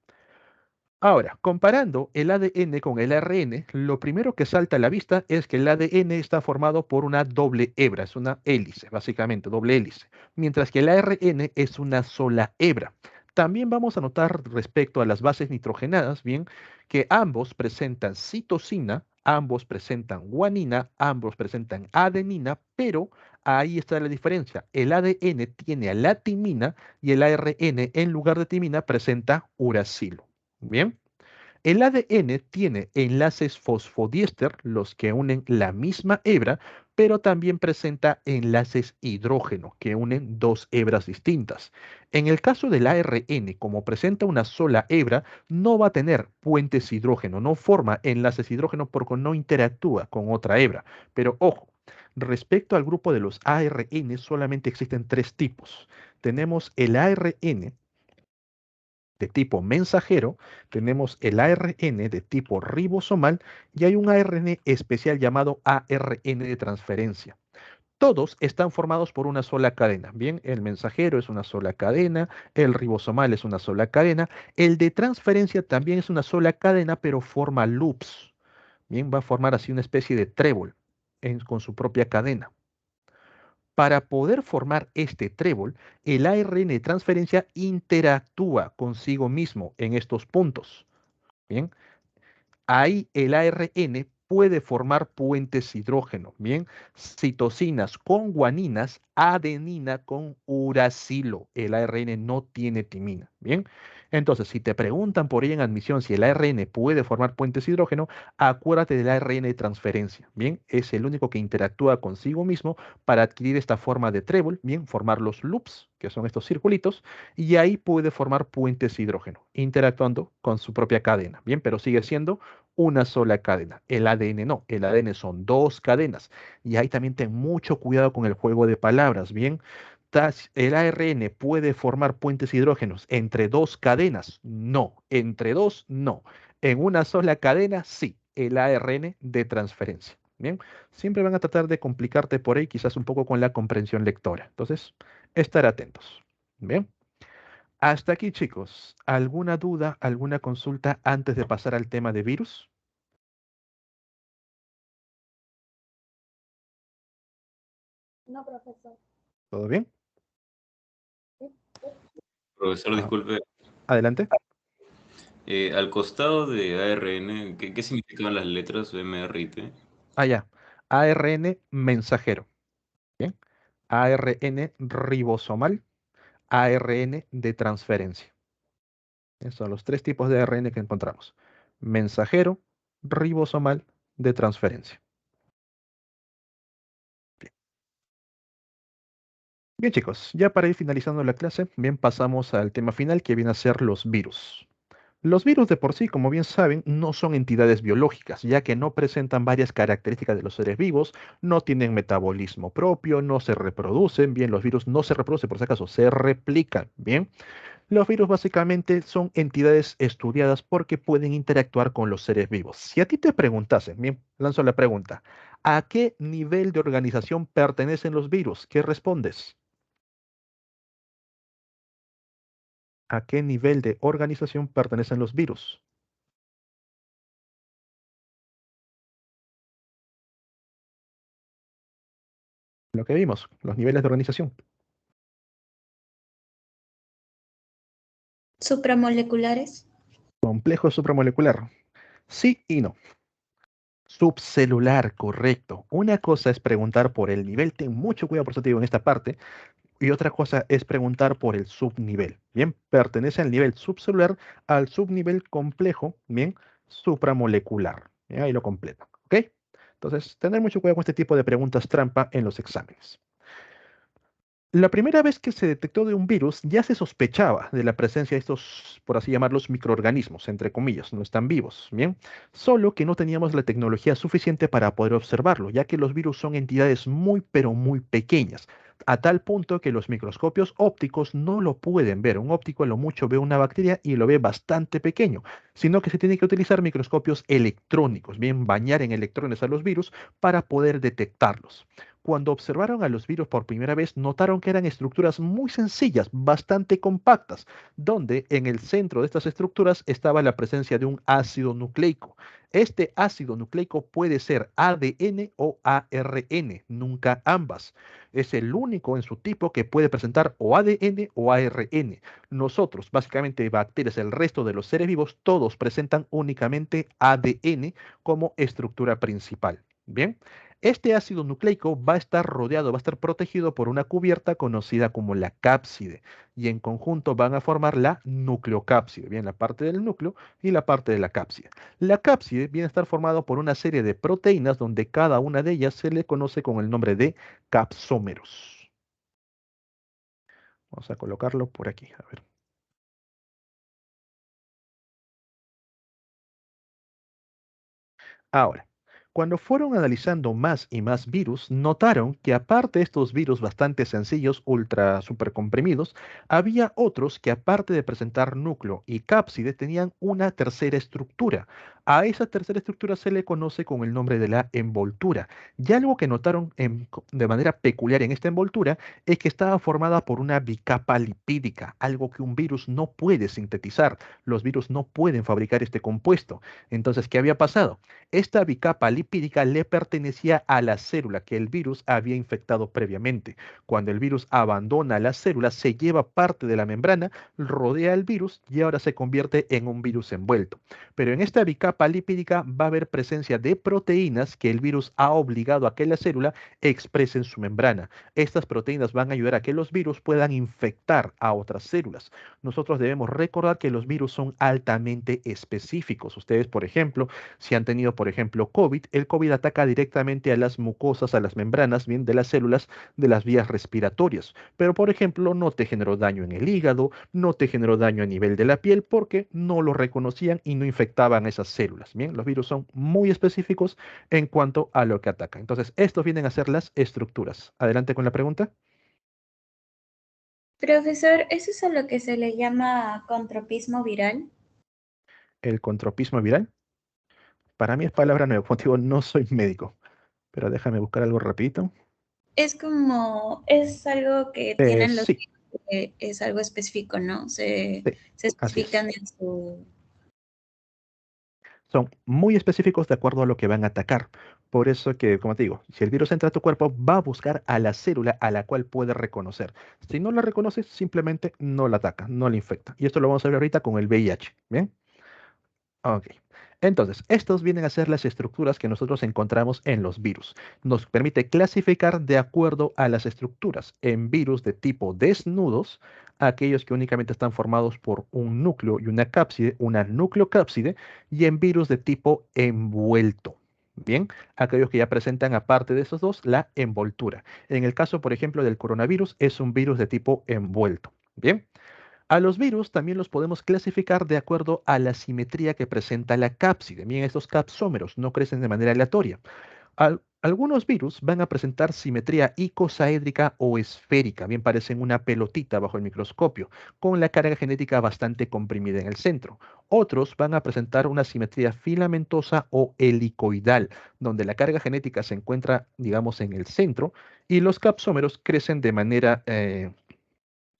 A: Ahora, comparando el ADN con el ARN, lo primero que salta a la vista es que el ADN está formado por una doble hebra, es una hélice, básicamente, doble hélice, mientras que el ARN es una sola hebra. También vamos a notar respecto a las bases nitrogenadas, bien, que ambos presentan citosina, ambos presentan guanina, ambos presentan adenina, pero ahí está la diferencia. El ADN tiene a la timina y el ARN en lugar de timina presenta uracilo. Bien, el ADN tiene enlaces fosfodiéster, los que unen la misma hebra, pero también presenta enlaces hidrógeno, que unen dos hebras distintas. En el caso del ARN, como presenta una sola hebra, no va a tener puentes hidrógeno, no forma enlaces hidrógeno porque no interactúa con otra hebra. Pero ojo, respecto al grupo de los ARN, solamente existen tres tipos. Tenemos el ARN de tipo mensajero, tenemos el ARN de tipo ribosomal y hay un ARN especial llamado ARN de transferencia. Todos están formados por una sola cadena. Bien, el mensajero es una sola cadena, el ribosomal es una sola cadena, el de transferencia también es una sola cadena, pero forma loops. Bien, va a formar así una especie de trébol con su propia cadena. Para poder formar este trébol, el ARN de transferencia interactúa consigo mismo en estos puntos. Bien, ahí el ARN puede formar puentes hidrógeno, ¿bien? Citosinas con guaninas, adenina con uracilo. El ARN no tiene timina, ¿bien? Entonces, si te preguntan por ahí en admisión si el ARN puede formar puentes hidrógeno, acuérdate del ARN de transferencia, ¿bien? Es el único que interactúa consigo mismo para adquirir esta forma de trébol, ¿bien? Formar los loops, que son estos circulitos, y ahí puede formar puentes hidrógeno, interactuando con su propia cadena, ¿bien? Pero sigue siendo una sola cadena. El ADN no, el ADN son dos cadenas. Y ahí también ten mucho cuidado con el juego de palabras, ¿bien? ¿El ARN puede formar puentes hidrógenos entre dos cadenas? No. Entre dos, no. En una sola cadena, sí. El ARN de transferencia. Bien, siempre van a tratar de complicarte por ahí, quizás un poco con la comprensión lectora. Entonces, estar atentos. Bien, hasta aquí, chicos. ¿Alguna duda, alguna consulta antes de pasar al tema de virus?
B: No, profesor.
A: ¿Todo bien?
C: Profesor,
A: Ah,
C: disculpe,
A: adelante.
C: al costado de ARN, ¿qué significan las letras MR y T?
A: Ya. ARN mensajero. Bien. ARN ribosomal. ARN de transferencia. Esos son los tres tipos de ARN que encontramos. Mensajero, ribosomal, de transferencia. Bien. Bien, chicos, ya para ir finalizando la clase, bien pasamos al tema final que viene a ser los virus. Los virus de por sí, como bien saben, no son entidades biológicas, ya que no presentan varias características de los seres vivos, no tienen metabolismo propio, no se reproducen, bien, los virus no se reproducen, por si acaso, se replican, bien. Los virus básicamente son entidades estudiadas porque pueden interactuar con los seres vivos. Si a ti te preguntasen, bien, lanzo la pregunta, ¿a qué nivel de organización pertenecen los virus? ¿Qué respondes? ¿A qué nivel de organización pertenecen los virus? Lo que vimos, los niveles de organización.
B: Supramoleculares.
A: Complejo supramolecular. Sí y no. Subcelular, correcto. Una cosa es preguntar por el nivel, ten mucho cuidado, por eso te digo en esta parte, y otra cosa es preguntar por el subnivel. Bien, pertenece al nivel subcelular, al subnivel complejo, bien, supramolecular. Bien, ahí lo completo. ¿Ok? Entonces, tener mucho cuidado con este tipo de preguntas trampa en los exámenes. La primera vez que se detectó de un virus, ya se sospechaba de la presencia de estos, por así llamarlos, microorganismos, entre comillas, no están vivos, ¿bien? Solo que no teníamos la tecnología suficiente para poder observarlo, ya que los virus son entidades muy, pero muy pequeñas, a tal punto que los microscopios ópticos no lo pueden ver. Un óptico a lo mucho ve una bacteria y lo ve bastante pequeño, sino que se tiene que utilizar microscopios electrónicos, bien, bañar en electrones a los virus para poder detectarlos. Cuando observaron a los virus por primera vez, notaron que eran estructuras muy sencillas, bastante compactas, donde en el centro de estas estructuras estaba la presencia de un ácido nucleico. Este ácido nucleico puede ser ADN o ARN, nunca ambas. Es el único en su tipo que puede presentar o ADN o ARN. Nosotros, básicamente bacterias, el resto de los seres vivos, todos presentan únicamente ADN como estructura principal. Bien. Este ácido nucleico va a estar rodeado, va a estar protegido por una cubierta conocida como la cápside y en conjunto van a formar la nucleocápside, bien, la parte del núcleo y la parte de la cápside. La cápside viene a estar formado por una serie de proteínas donde cada una de ellas se le conoce con el nombre de capsómeros. Vamos a colocarlo por aquí, a ver. Ahora, cuando fueron analizando más y más virus, notaron que aparte de estos virus bastante sencillos, ultra super comprimidos, había otros que aparte de presentar núcleo y cápside tenían una tercera estructura. A esa tercera estructura se le conoce con el nombre de la envoltura. Y algo que notaron de manera peculiar en esta envoltura es que estaba formada por una bicapa lipídica, algo que un virus no puede sintetizar. Los virus no pueden fabricar este compuesto. Entonces, ¿qué había pasado? Esta bicapa lipídica le pertenecía a la célula que el virus había infectado previamente. Cuando el virus abandona la célula, se lleva parte de la membrana, rodea el virus y ahora se convierte en un virus envuelto. Pero en esta bicapa capa lipídica va a haber presencia de proteínas que el virus ha obligado a que la célula exprese en su membrana. Estas proteínas van a ayudar a que los virus puedan infectar a otras células. Nosotros debemos recordar que los virus son altamente específicos. Ustedes, por ejemplo, si han tenido, por ejemplo, COVID, el COVID ataca directamente a las mucosas, a las membranas, bien, de las células de las vías respiratorias. Pero, por ejemplo, no te generó daño en el hígado, no te generó daño a nivel de la piel porque no lo reconocían y no infectaban esas células. Bien, los virus son muy específicos en cuanto a lo que atacan. Entonces, estos vienen a ser las estructuras. Adelante con la pregunta.
B: Profesor, ¿eso es a lo que se le llama contropismo viral?
A: El contropismo viral. Para mí es palabra nueva. Como te digo, no soy médico, pero déjame buscar algo rapidito.
B: Es algo que tienen los
A: Sí,
B: virus, que es algo específico, ¿no?
A: sí,
B: Se
A: así es.
B: especifican en su...
A: Son muy específicos de acuerdo a lo que van a atacar. Por eso que, como te digo, si el virus entra a tu cuerpo, va a buscar a la célula a la cual puede reconocer. Si no la reconoce, simplemente no la ataca, no la infecta. Y esto lo vamos a ver ahorita con el VIH. ¿Bien? Ok. Entonces, estos vienen a ser las estructuras que nosotros encontramos en los virus. Nos permite clasificar de acuerdo a las estructuras en virus de tipo desnudos, aquellos que únicamente están formados por un núcleo y una cápside, una nucleocápside, y en virus de tipo envuelto. Bien, aquellos que ya presentan, aparte de esos dos, la envoltura. En el caso, por ejemplo, del coronavirus, es un virus de tipo envuelto. Bien. A los virus también los podemos clasificar de acuerdo a la simetría que presenta la cápside. Bien, estos capsómeros no crecen de manera aleatoria. Algunos virus van a presentar simetría icosaédrica o esférica, bien parecen una pelotita bajo el microscopio, con la carga genética bastante comprimida en el centro. Otros van a presentar una simetría filamentosa o helicoidal, donde la carga genética se encuentra, digamos, en el centro y los capsómeros crecen de manera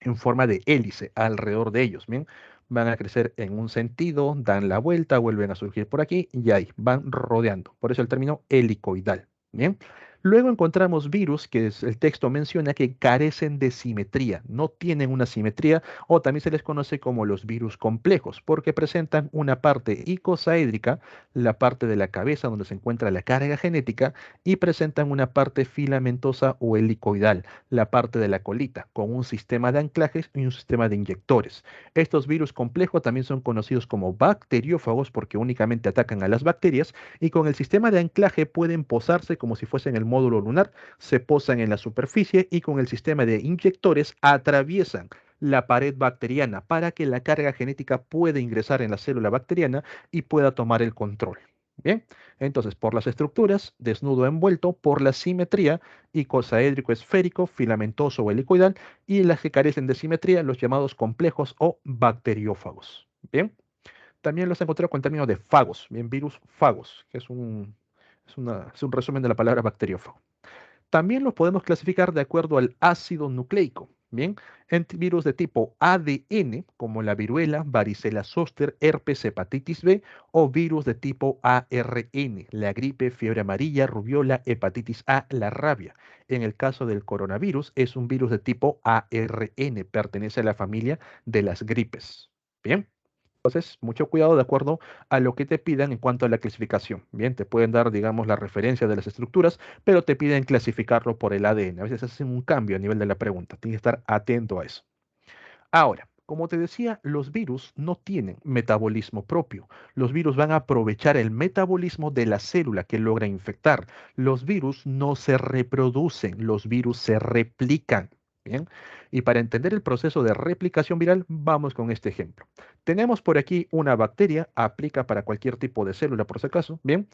A: en forma de hélice alrededor de ellos, ¿bien? Van a crecer en un sentido, dan la vuelta, vuelven a surgir por aquí y ahí van rodeando. Por eso el término helicoidal, ¿bien? Luego encontramos virus que el texto menciona que carecen de simetría, no tienen una simetría o también se les conoce como los virus complejos porque presentan una parte icosaédrica, la parte de la cabeza donde se encuentra la carga genética y presentan una parte filamentosa o helicoidal, la parte de la colita, con un sistema de anclajes y un sistema de inyectores. Estos virus complejos también son conocidos como bacteriófagos porque únicamente atacan a las bacterias y con el sistema de anclaje pueden posarse como si fuesen el módulo lunar, se posan en la superficie y con el sistema de inyectores atraviesan la pared bacteriana para que la carga genética pueda ingresar en la célula bacteriana y pueda tomar el control. Bien, entonces por las estructuras, desnudo envuelto, por la simetría, icosaédrico esférico, filamentoso o helicoidal, y las que carecen de simetría, los llamados complejos o bacteriófagos. Bien, también los he encontrado con el término de fagos, bien, virus fagos, que es un resumen de la palabra bacteriófago. También los podemos clasificar de acuerdo al ácido nucleico. Bien, en virus de tipo ADN, como la viruela, varicela zoster, herpes, hepatitis B, o virus de tipo ARN, la gripe, fiebre amarilla, rubiola, hepatitis A, la rabia. En el caso del coronavirus, es un virus de tipo ARN, pertenece a la familia de las gripes. Bien. Entonces, mucho cuidado de acuerdo a lo que te pidan en cuanto a la clasificación. Bien, te pueden dar, digamos, la referencia de las estructuras, pero te piden clasificarlo por el ADN. A veces hacen un cambio a nivel de la pregunta. Tienes que estar atento a eso. Ahora, como te decía, los virus no tienen metabolismo propio. Los virus van a aprovechar el metabolismo de la célula que logra infectar. Los virus no se reproducen, los virus se replican. Bien, y para entender el proceso de replicación viral, vamos con este ejemplo. Tenemos por aquí una bacteria, aplica para cualquier tipo de célula por si acaso, bien,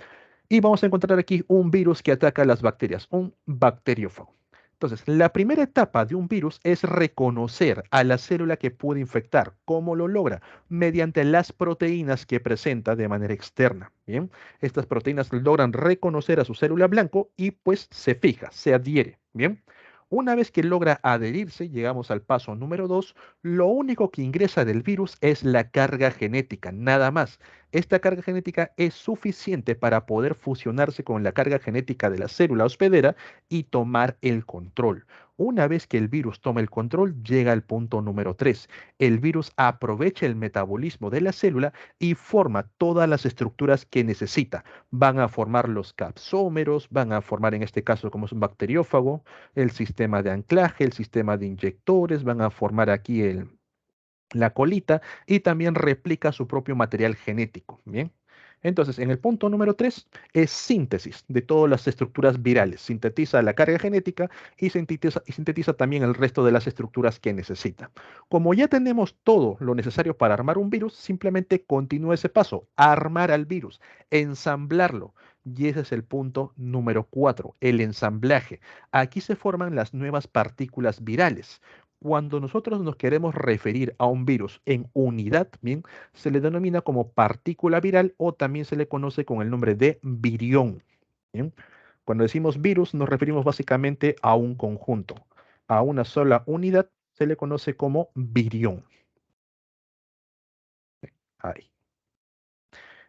A: y vamos a encontrar aquí un virus que ataca a las bacterias, un bacteriófago. Entonces, la primera etapa de un virus es reconocer a la célula que puede infectar. ¿Cómo lo logra? Mediante las proteínas que presenta de manera externa. Bien, estas proteínas logran reconocer a su célula blanco y pues se fija, se adhiere. Bien, una vez que logra adherirse, llegamos al paso número 2. Lo único que ingresa del virus es la carga genética, nada más. Esta carga genética es suficiente para poder fusionarse con la carga genética de la célula hospedera y tomar el control. Una vez que el virus toma el control, llega al punto número 3. El virus aprovecha el metabolismo de la célula y forma todas las estructuras que necesita. Van a formar los capsómeros, van a formar en este caso como es un bacteriófago, el sistema de anclaje, el sistema de inyectores, van a formar aquí la colita y también replica su propio material genético. Bien. Entonces, en el punto número 3 es síntesis de todas las estructuras virales. Sintetiza la carga genética y sintetiza también el resto de las estructuras que necesita. Como ya tenemos todo lo necesario para armar un virus, simplemente continúa ese paso, armar al virus, ensamblarlo. Y ese es el punto número 4, el ensamblaje. Aquí se forman las nuevas partículas virales. Cuando nosotros nos queremos referir a un virus en unidad, bien, se le denomina como partícula viral o también se le conoce con el nombre de virión. Bien. Cuando decimos virus, nos referimos básicamente a un conjunto. A una sola unidad se le conoce como virión. Ahí.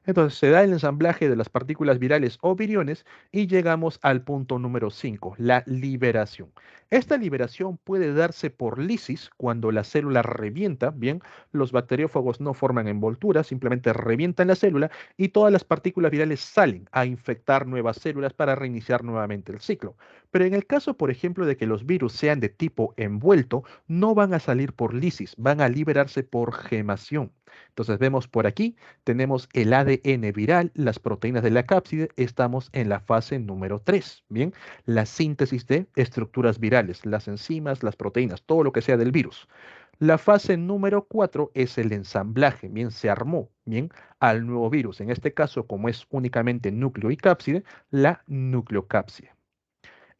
A: Entonces se da el ensamblaje de las partículas virales o viriones y llegamos al punto número 5, la liberación. Esta liberación puede darse por lisis cuando la célula revienta, bien, los bacteriófagos no forman envolturas, simplemente revientan la célula y todas las partículas virales salen a infectar nuevas células para reiniciar nuevamente el ciclo. Pero en el caso, por ejemplo, de que los virus sean de tipo envuelto, no van a salir por lisis, van a liberarse por gemación. Entonces vemos por aquí tenemos el ADN viral, las proteínas de la cápside, estamos en la fase número 3, ¿bien? La síntesis de estructuras virales, las enzimas, las proteínas, todo lo que sea del virus. La fase número 4 es el ensamblaje, bien, se armó, bien, al nuevo virus. En este caso, como es únicamente núcleo y cápside, la nucleocápside.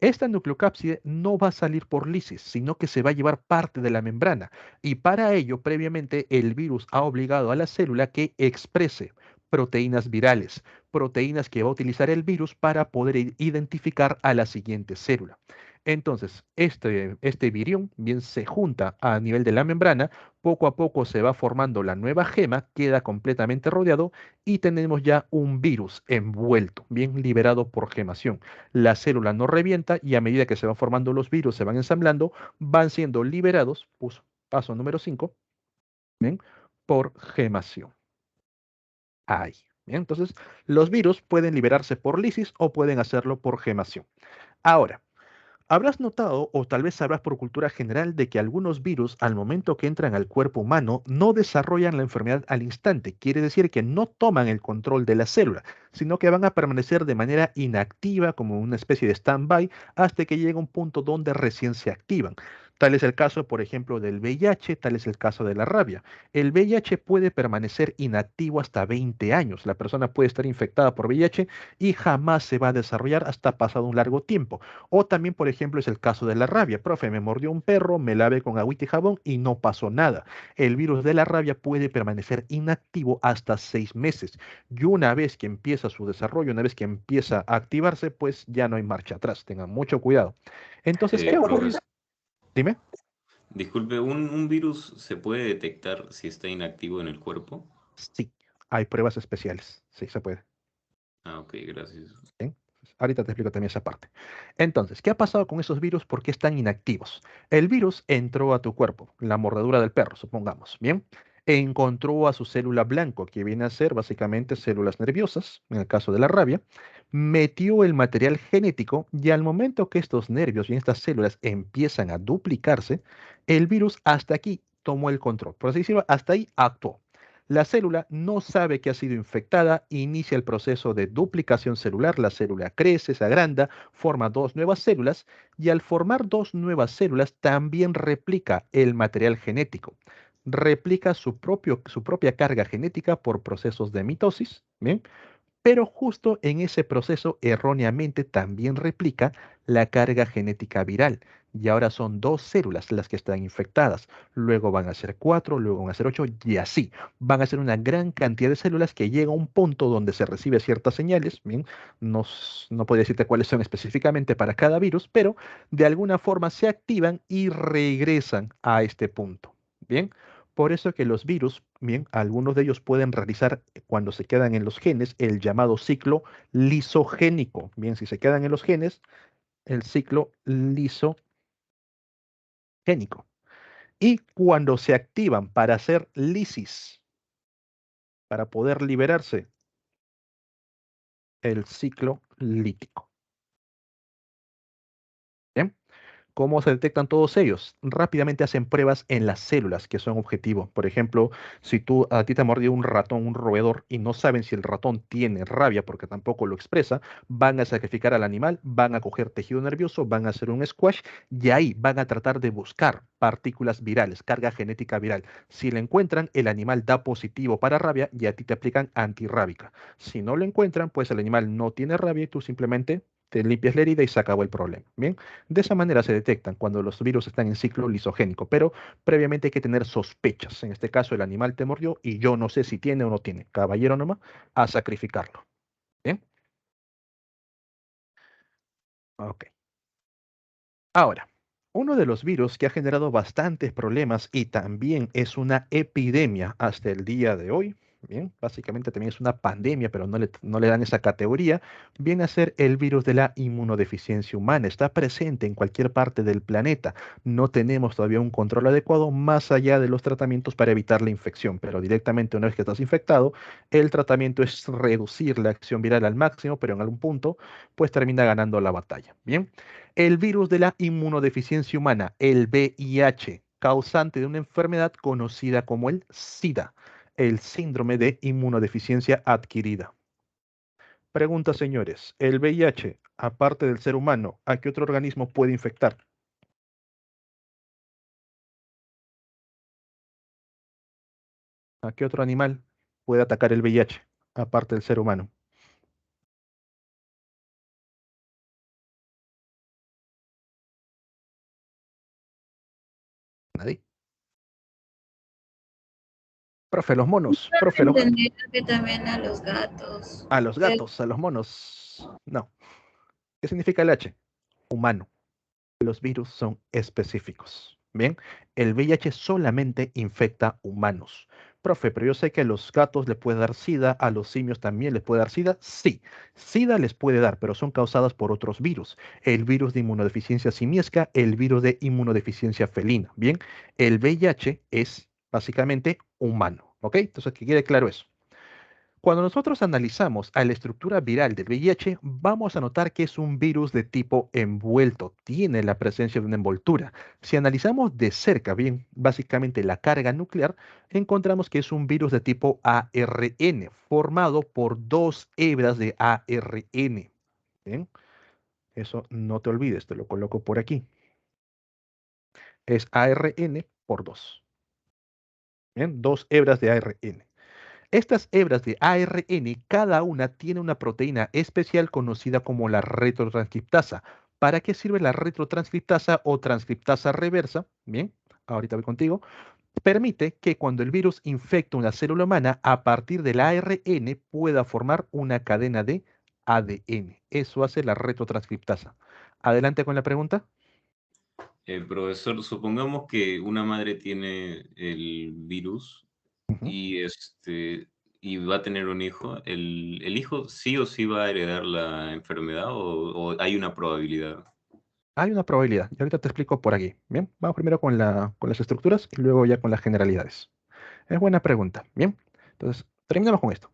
A: Esta nucleocápside no va a salir por lisis, sino que se va a llevar parte de la membrana. Y para ello, previamente, el virus ha obligado a la célula que exprese proteínas virales, proteínas que va a utilizar el virus para poder identificar a la siguiente célula. Entonces, este virión bien se junta a nivel de la membrana, poco a poco se va formando la nueva gema, queda completamente rodeado y tenemos ya un virus envuelto, bien liberado por gemación. La célula no revienta y a medida que se van formando los virus, se van ensamblando, van siendo liberados, paso número 5, ¿bien? Por gemación. Ahí. ¿Bien? Entonces, los virus pueden liberarse por lisis o pueden hacerlo por gemación. Ahora, habrás notado, o tal vez sabrás por cultura general, de que algunos virus, al momento que entran al cuerpo humano, no desarrollan la enfermedad al instante. Quiere decir que no toman el control de la célula, sino que van a permanecer de manera inactiva, como una especie de stand-by, hasta que llega un punto donde recién se activan. Tal es el caso, por ejemplo, del VIH, tal es el caso de la rabia. El VIH puede permanecer inactivo hasta 20 años. La persona puede estar infectada por VIH y jamás se va a desarrollar hasta pasado un largo tiempo. O también, por ejemplo, es el caso de la rabia. Profe, me mordió un perro, me lavé con agüita y jabón y no pasó nada. El virus de la rabia puede permanecer inactivo hasta 6 meses. Y una vez que empieza su desarrollo, una vez que empieza a activarse, pues ya no hay marcha atrás. Tengan mucho cuidado. Entonces, ¿qué ocurre?
C: Profesor,
A: Dime.
C: disculpe, ¿un virus se puede detectar si está inactivo en el cuerpo?
A: Sí, hay pruebas especiales. Sí, se puede.
C: Ah, ok, gracias.
A: ¿Sí? Ahorita te explico también esa parte. Entonces, ¿qué ha pasado con esos virus? ¿Por qué están inactivos? El virus entró a tu cuerpo, la mordedura del perro, supongamos, ¿bien? Encontró a su célula blanco, que viene a ser básicamente células nerviosas, en el caso de la rabia, metió el material genético y al momento que estos nervios y estas células empiezan a duplicarse, el virus hasta aquí tomó el control. Por así decirlo, hasta ahí actuó. La célula no sabe que ha sido infectada, inicia el proceso de duplicación celular, la célula crece, se agranda, forma dos nuevas células y al formar dos nuevas células también replica el material genético. Replica su propia carga genética por procesos de mitosis, ¿bien? Pero justo en ese proceso erróneamente también replica la carga genética viral. Y ahora son dos células las que están infectadas. Luego van a ser cuatro, luego van a ser ocho y así. Van a ser una gran cantidad de células que llega a un punto donde se recibe ciertas señales. Bien, no podría decirte cuáles son específicamente para cada virus, pero de alguna forma se activan y regresan a este punto. Bien, por eso que los virus, bien, algunos de ellos pueden realizar cuando se quedan en los genes el llamado ciclo lisogénico. Bien, si se quedan en los genes, el ciclo lisogénico. lisogénico. Y cuando se activan para hacer lisis, para poder liberarse, el ciclo lítico. ¿Bien? ¿Cómo se detectan todos ellos? Rápidamente hacen pruebas en las células que son objetivo. Por ejemplo, si a ti te mordió un ratón, un roedor, y no saben si el ratón tiene rabia porque tampoco lo expresa, van a sacrificar al animal, van a coger tejido nervioso, van a hacer un squash y ahí van a tratar de buscar partículas virales, carga genética viral. Si lo encuentran, el animal da positivo para rabia y a ti te aplican antirrábica. Si no lo encuentran, pues el animal no tiene rabia y tú simplemente te limpias la herida y se acabó el problema. Bien. De esa manera se detectan cuando los virus están en ciclo lisogénico, pero previamente hay que tener sospechas. En este caso, el animal te mordió y yo no sé si tiene o no tiene. Caballero nomás, a sacrificarlo. ¿Bien? Ok. Ahora, uno de los virus que ha generado bastantes problemas y también es una epidemia hasta el día de hoy, bien, básicamente también es una pandemia, pero no le dan esa categoría, viene a ser el virus de la inmunodeficiencia humana. Está presente en cualquier parte del planeta. No tenemos todavía un control adecuado más allá de los tratamientos para evitar la infección, pero directamente una vez que estás infectado, el tratamiento es reducir la acción viral al máximo, pero en algún punto, pues termina ganando la batalla. Bien. El virus de la inmunodeficiencia humana, el VIH, causante de una enfermedad conocida como el SIDA, el síndrome de inmunodeficiencia adquirida. Pregunta, señores, ¿el VIH, aparte del ser humano, a qué otro organismo puede infectar? ¿A qué otro animal puede atacar el VIH, aparte del ser humano? Nadie. Profe, los monos, profe,
B: Entendido que también a los gatos.
A: a los
B: Que
A: gatos, a los monos. No. ¿Qué significa el H? Humano. Los virus son específicos. Bien, el VIH solamente infecta humanos. Profe, pero yo sé que a los gatos le puede dar SIDA, a los simios también les puede dar SIDA. Sí, SIDA les puede dar, pero son causadas por otros virus. El virus de inmunodeficiencia simiesca, el virus de inmunodeficiencia felina. Bien, el VIH es básicamente humano. ¿Ok? Entonces, que quede claro eso. Cuando nosotros analizamos a la estructura viral del VIH, vamos a notar que es un virus de tipo envuelto, tiene la presencia de una envoltura. Si analizamos de cerca, bien, básicamente la carga nuclear, encontramos que es un virus de tipo ARN, formado por dos hebras de ARN. Bien, eso no te olvides, te lo coloco por aquí. Es ARN por dos. Bien, dos hebras de ARN. Estas hebras de ARN, cada una tiene una proteína especial conocida como la retrotranscriptasa. ¿Para qué sirve la retrotranscriptasa o transcriptasa reversa? Bien, ahorita voy contigo. Permite que cuando el virus infecta una célula humana, a partir del ARN pueda formar una cadena de ADN. Eso hace la retrotranscriptasa. Adelante con la pregunta.
C: Profesor, supongamos que una madre tiene el virus
A: Ujú.
C: y, y va a tener un hijo. ¿El hijo sí o sí va a heredar la enfermedad o hay una probabilidad?
A: Hay una probabilidad, y ahorita te explico por aquí. Bien, vamos primero con las estructuras y luego ya con las generalidades. Es buena pregunta. Bien, entonces terminamos con esto.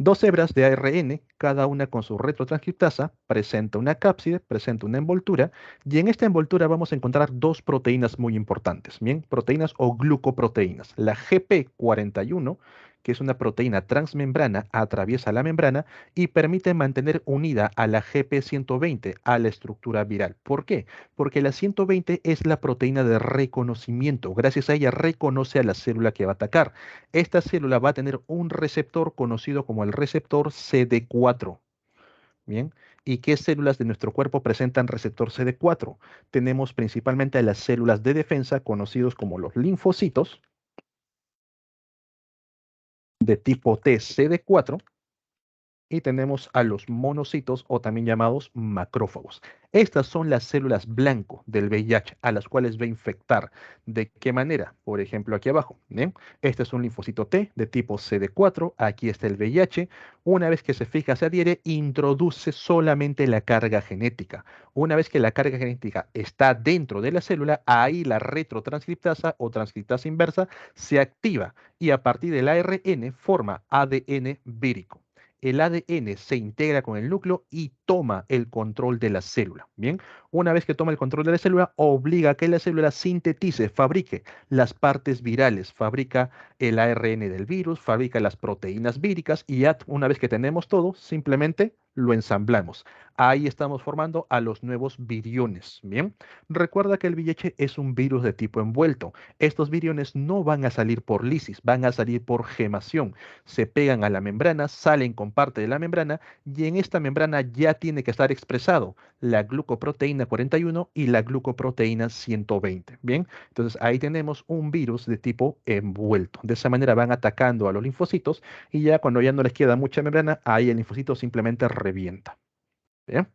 A: Dos hebras de ARN, cada una con su retrotranscriptasa, presenta una cápside, presenta una envoltura, y en esta envoltura vamos a encontrar dos proteínas muy importantes, bien, proteínas o glucoproteínas. La GP41, que es una proteína transmembrana, atraviesa la membrana y permite mantener unida a la GP120 a la estructura viral. ¿Por qué? Porque la 120 es la proteína de reconocimiento. Gracias a ella reconoce a la célula que va a atacar. Esta célula va a tener un receptor conocido como el receptor CD4. Bien, ¿y qué células de nuestro cuerpo presentan receptor CD4? Tenemos principalmente a las células de defensa, conocidos como los linfocitos, de tipo T CD4, y tenemos a los monocitos o también llamados macrófagos. Estas son las células blanco del VIH a las cuales va a infectar. ¿De qué manera? Por ejemplo, aquí abajo, ¿bien? Este es un linfocito T de tipo CD4, aquí está el VIH. Una vez que se fija, se adhiere, introduce solamente la carga genética. Una vez que la carga genética está dentro de la célula, ahí la retrotranscriptasa o transcriptasa inversa se activa y a partir del ARN forma ADN vírico. El ADN se integra con el núcleo y toma el control de la célula. Bien, una vez que toma el control de la célula, obliga a que la célula sintetice, fabrique las partes virales, fabrica el ARN del virus, fabrica las proteínas víricas y ya una vez que tenemos todo, simplemente lo ensamblamos. Ahí estamos formando a los nuevos viriones. Bien, recuerda que el VIH es un virus de tipo envuelto. Estos viriones no van a salir por lisis, van a salir por gemación. Se pegan a la membrana, salen con parte de la membrana y en esta membrana ya tiene que estar expresado la glucoproteína 41 y la glucoproteína 120. Bien, entonces ahí tenemos un virus de tipo envuelto. De esa manera van atacando a los linfocitos y ya cuando ya no les queda mucha membrana, ahí el linfocito simplemente revienta. Bien.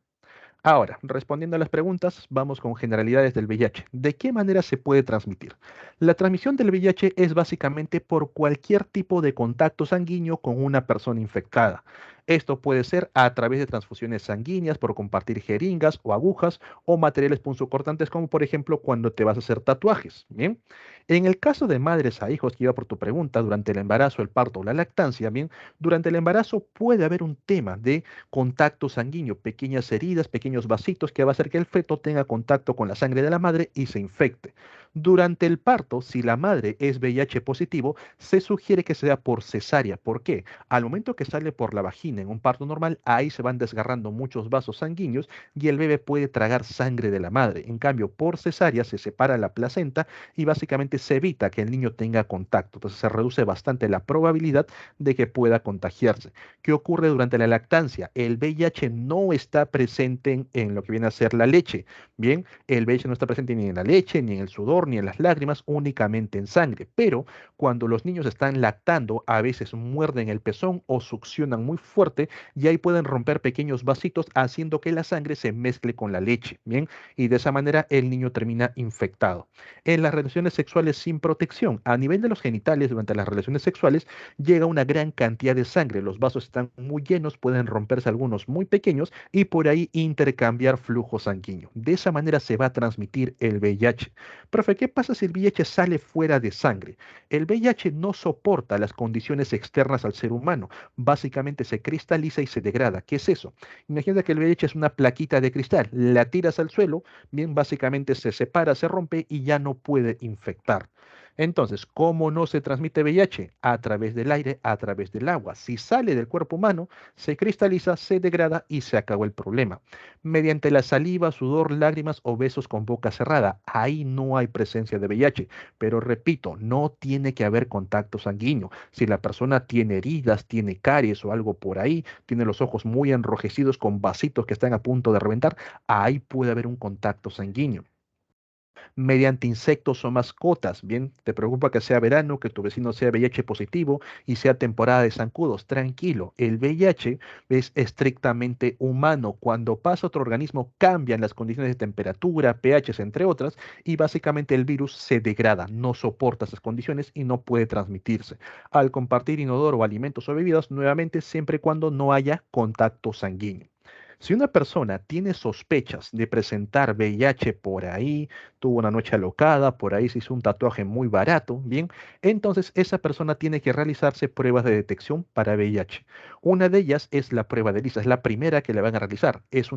A: Ahora, respondiendo a las preguntas, vamos con generalidades del VIH. ¿De qué manera se puede transmitir? La transmisión del VIH es básicamente por cualquier tipo de contacto sanguíneo con una persona infectada. Esto puede ser a través de transfusiones sanguíneas, por compartir jeringas o agujas o materiales punzocortantes, como por ejemplo cuando te vas a hacer tatuajes. Bien, en el caso de madres a hijos, que iba por tu pregunta, durante el embarazo, el parto o la lactancia, bien, durante el embarazo puede haber un tema de contacto sanguíneo, pequeñas heridas, pequeños vasitos que va a hacer que el feto tenga contacto con la sangre de la madre y se infecte. Durante el parto, si la madre es VIH positivo, se sugiere que sea por cesárea. ¿Por qué? Al momento que sale por la vagina en un parto normal, ahí se van desgarrando muchos vasos sanguíneos y el bebé puede tragar sangre de la madre. En cambio, por cesárea se separa la placenta y básicamente se evita que el niño tenga contacto. Entonces se reduce bastante la probabilidad de que pueda contagiarse. ¿Qué ocurre durante la lactancia? El VIH no está presente en lo que viene a ser la leche. Bien, el VIH no está presente ni en la leche, ni en el sudor, ni en las lágrimas, únicamente en sangre. Pero cuando los niños están lactando, a veces muerden el pezón o succionan muy fuerte y ahí pueden romper pequeños vasitos haciendo que la sangre se mezcle con la leche. Bien, y de esa manera el niño termina infectado. En las relaciones sexuales sin protección, a nivel de los genitales durante las relaciones sexuales, llega una gran cantidad de sangre. Los vasos están muy llenos, pueden romperse algunos muy pequeños y por ahí intercambiar flujo sanguíneo. De esa manera se va a transmitir el VIH. Profe, ¿qué pasa si el VIH sale fuera de sangre? El VIH no soporta las condiciones externas al ser humano. Básicamente se cristaliza y se degrada. ¿Qué es eso? Imagina que el VIH es una plaquita de cristal. La tiras al suelo, bien, básicamente se separa, se rompe y ya no puede infectar. Entonces, ¿cómo no se transmite VIH? A través del aire, a través del agua. Si sale del cuerpo humano, se cristaliza, se degrada y se acabó el problema. Mediante la saliva, sudor, lágrimas o besos con boca cerrada, ahí no hay presencia de VIH. Pero repito, no tiene que haber contacto sanguíneo. Si la persona tiene heridas, tiene caries o algo por ahí, tiene los ojos muy enrojecidos con vasitos que están a punto de reventar, ahí puede haber un contacto sanguíneo mediante insectos o mascotas. Bien, te preocupa que sea verano, que tu vecino sea VIH positivo y sea temporada de zancudos. Tranquilo, el VIH es estrictamente humano. Cuando pasa a otro organismo, cambian las condiciones de temperatura, pH, entre otras, y básicamente el virus se degrada, no soporta esas condiciones y no puede transmitirse. Al compartir inodoro o alimentos o bebidas, nuevamente, siempre y cuando no haya contacto sanguíneo. Si una persona tiene sospechas de presentar VIH por ahí, tuvo una noche alocada, por ahí se hizo un tatuaje muy barato, bien, entonces esa persona tiene que realizarse pruebas de detección para VIH. Una de ellas es la prueba de ELISA, es la primera que le van a realizar. Es